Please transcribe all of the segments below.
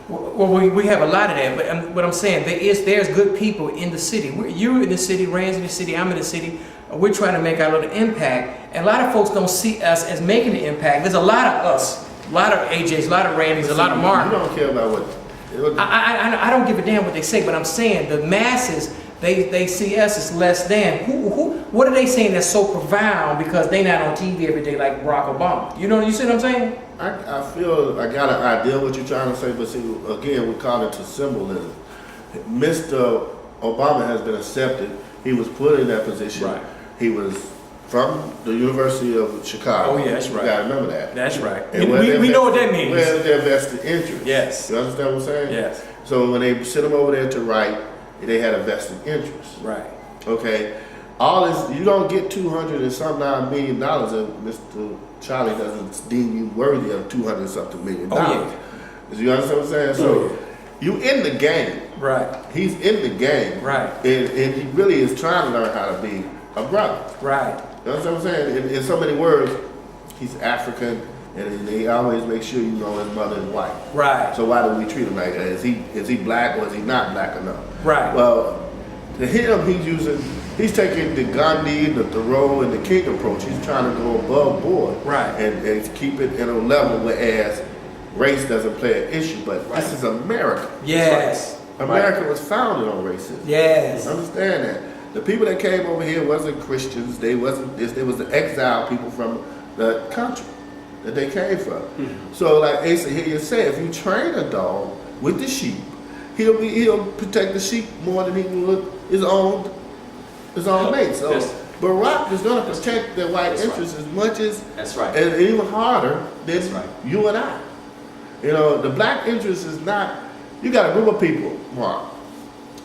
Well, we have a lot of that, but what I'm saying, there's good people in the city. You're in the city, Rand's in the city, I'm in the city. We're trying to make our little impact, and a lot of folks don't see us as making an impact. There's a lot of us, a lot of AJs, a lot of Randys, a lot of Mark. You don't care about what... I don't give a damn what they say, but I'm saying the masses, they see us as less than. What are they saying that's so profound because they not on TV every day like Barack Obama? You see what I'm saying? I feel I got an idea what you're trying to say, but see, again, we call it to symbolism. Mr. Obama has been accepted. He was put in that position. Right. He was from the University of Chicago. Oh, yeah, that's right. You gotta remember that. That's right. And we know what that means. Where's their vested interest? Yes. You understand what I'm saying? Yes. So when they sent him over there to write, they had a vested interest. Right. Okay. All this, you don't get $200 and some $9 million if Mr. Charlie doesn't deem you worthy of $200 and something million. Oh, yeah. You understand what I'm saying? So you in the game. Right. He's in the game. Right. And he really is trying to learn how to be a brother. Right. You understand what I'm saying? In so many words, he's African, and they always make sure you know his mother is white. Right. So why do we treat him like that? Is he black or is he not black enough? Right. Well, to him, he's taking the Gandhi, the Thoreau, and the King approach. He's trying to go above board. Right. And keep it in a level whereas race doesn't play an issue. But this is America. Yes. America was founded on racism. Yes. Understand that. The people that came over here wasn't Christians. They was the exiled people from the country that they came from. Mm-hmm. So like Asa here said, if you train a dog with the sheep, he'll protect the sheep more than he will his own mate. So Barack is going to protect the white interests as much as and even harder than you and I. You know, the black interest is not. You got a group of people, Mark,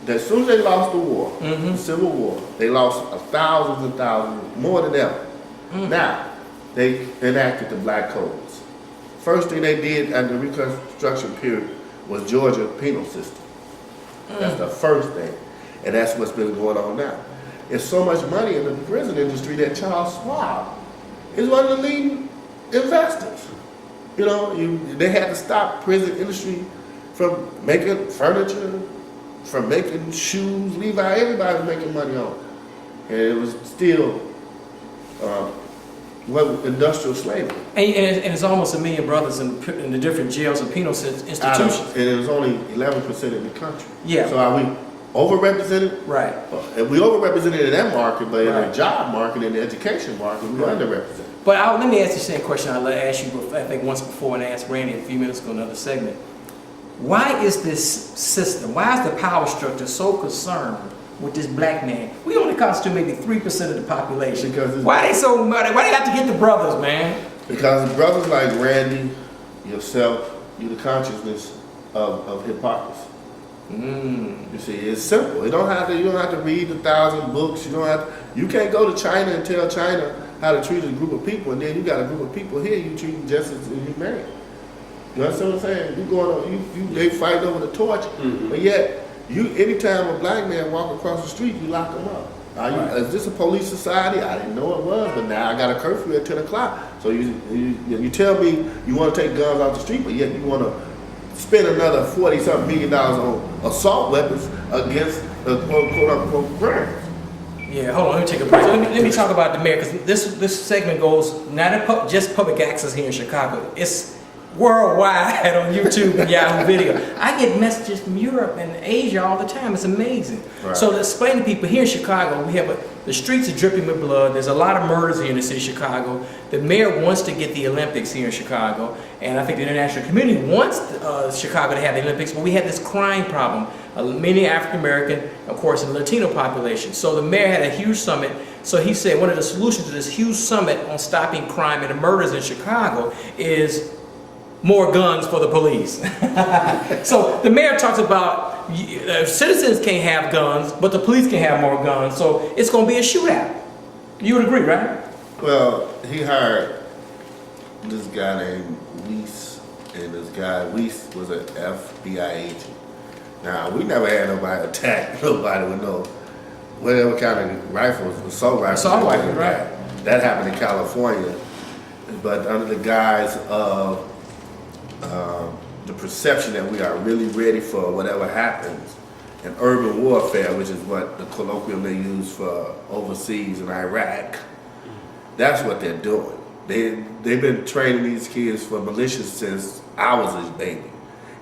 that as soon as they lost the war, the Civil War, they lost thousands and thousands, more than ever. Now, they enacted the black codes. First thing they did at the Reconstruction period was Georgia penal system. That's the first thing. And that's what's been going on now. There's so much money in the prison industry that Charles Schwab is one of the leading investors. You know, they had to stop prison industry from making furniture, from making shoes, Levi, everybody was making money on it. And it was still industrial slavery. And it's almost 1 million brothers in the different jails and penal institutions. And it was only 11% in the country. Yeah. So are we overrepresented? Right. And we overrepresented in that market, but in the job market, in the education market, we underrepresented. But let me ask you the same question I asked you, I think, once before, and I asked Randy a few minutes ago in another segment. Why is this system, why is the power structure so concerned with this black man? We only constitute maybe 3% of the population. Why they got to get the brothers, man? Because brothers like Randy, yourself, you're the consciousness of hypocrisy. You see, it's simple. You don't have to read 1,000 books. You can't go to China and tell China how to treat a group of people, and then you got a group of people here you treat them just as inhumane. You understand what I'm saying? They fight over the torch, but yet anytime a black man walk across the street, you lock him up. Is this a police society? I didn't know it was, but now I got a curfew at 10 o'clock. So you tell me you want to take guns off the street, but yet you want to spend another $40-something million on assault weapons against the quote-unquote criminals. Yeah, hold on, let me take a break. Let me talk about the mayor, because this segment goes not just public access here in Chicago. It's worldwide on YouTube and Yahoo Video. I get messages from Europe and Asia all the time. It's amazing. Right. So to explain to people, here in Chicago, we have the streets are dripping with blood. There's a lot of murders here in the city of Chicago. The mayor wants to get the Olympics here in Chicago, and I think the international community wants Chicago to have the Olympics, but we have this crime problem. Many African American, of course, and Latino population. So the mayor had a huge summit. So he said one of the solutions to this huge summit on stopping crime and the murders in Chicago is more guns for the police. So the mayor talks about citizens can't have guns, but the police can have more guns. So it's going to be a shootout. You would agree, right? Well, he hired this guy named Weiss, and this guy Weiss was an FBI agent. Now, we never had nobody attack nobody with whatever kind of rifles, assault rifles. Assault rifles, right. That happened in California, but under the guise of the perception that we are really ready for whatever happens. And urban warfare, which is what the colloquium they use for overseas in Iraq, that's what they're doing. They've been training these kids for militias since I was a baby.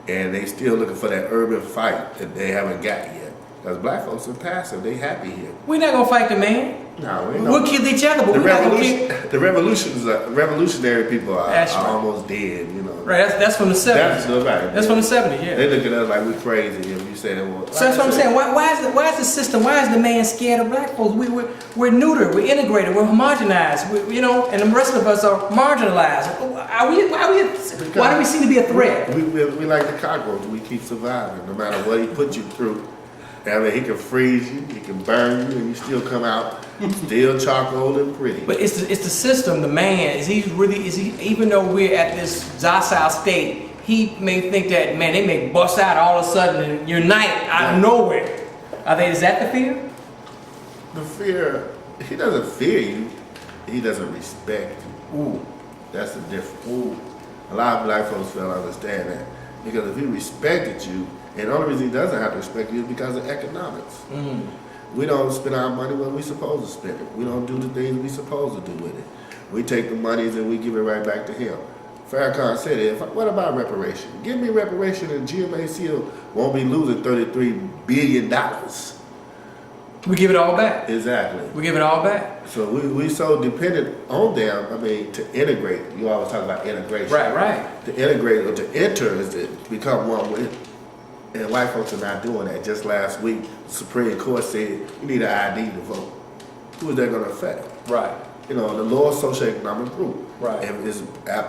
And they still looking for that urban fight that they haven't got yet. Because black folks are passive, they happy here. We're not gonna fight the man. No, We'll kill each other, but the we're not gonna kill. the revolutionary people are That's right. almost dead, you know. Right, that's from the 70s. That's From the 70s, yeah. They look at us like we're crazy if you say that. Well, So that's what I'm saying. Why is the system? Why is the man scared of black folks? We're neutered. We're integrated. We're homogenized. And the rest of us are marginalized. Why do we seem to be a threat? We like the cockroach. We keep surviving no matter what he put you through. I mean, he can freeze you, he can burn you, and you still come out still charcoal and pretty. But it's the system. The man is he even though we're at this docile state, he may think that man they may bust out all of a sudden and unite out of nowhere. Is that the fear? The fear, he doesn't fear you, he doesn't respect you. Ooh. That's the difference. Ooh. A lot of black folks don't understand that. Because if he respected you, and the only reason he doesn't have to respect you is because of economics. Mm. We don't spend our money when we're supposed to spend it. We don't do the things we're supposed to do with it. We take the monies and we give it right back to him. Farrakhan said it, what about reparation? Give me reparation and GMAC won't be losing $33 billion. We give it all back. Exactly. We give it all back. So we so dependent on them, to integrate. You always talk about integration. Right. To integrate or to enter is to become one with. And white folks are not doing that. Just last week, the Supreme Court said you need an ID to vote. Who is that going to affect? Right. The lower socioeconomic group. Right. If it's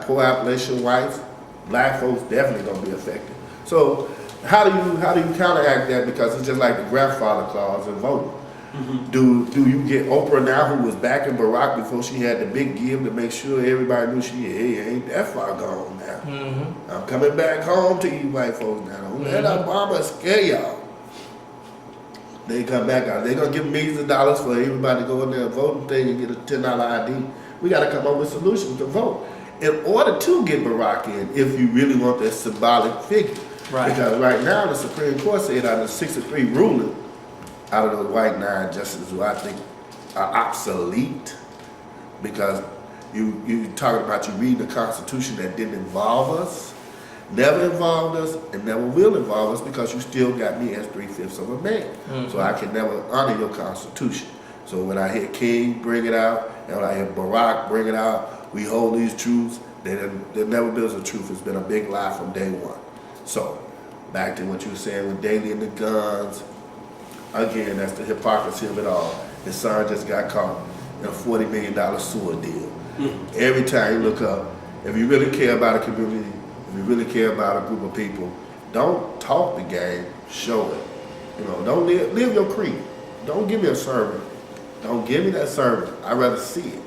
poor Appalachian whites, black folks definitely going to be affected. So how do you counteract that? Because it's just like the grandfather clause in voting. Mm-hmm. Do you get Oprah now, who was backing Barack before she had the big give to make sure everybody knew she ain't that far gone now. Mm-hmm. I'm coming back home to you white folks now. Don't let Obama scare y'all. They come back out. They're going to give millions of dollars for everybody to go in there and vote and thing and get a $10 ID. We got to come up with solutions to vote in order to get Barack in if you really want that symbolic figure. Right. Because right now the Supreme Court said out of the 6-3 ruling, out of those white 9 justices who I think are obsolete, because you talking about you reading the Constitution that didn't involve us, never involved us, and never will involve us because you still got me as 3/5 of a man. Mm-hmm. So I can never honor your Constitution. So when I hear King bring it out, and when I hear Barack bring it out, we hold these truths, there never builds a truth. It's been a big lie from day one. So back to what you were saying with Daley and the guns. Again, that's the hypocrisy of it all. His son just got caught in a $40 million sewer deal. Mm-hmm. Every time you look up, if you really care about a community, if you really care about a group of people, don't talk the game, show it. Don't live your creed. Don't give me a sermon. Don't give me that sermon. I'd rather see it.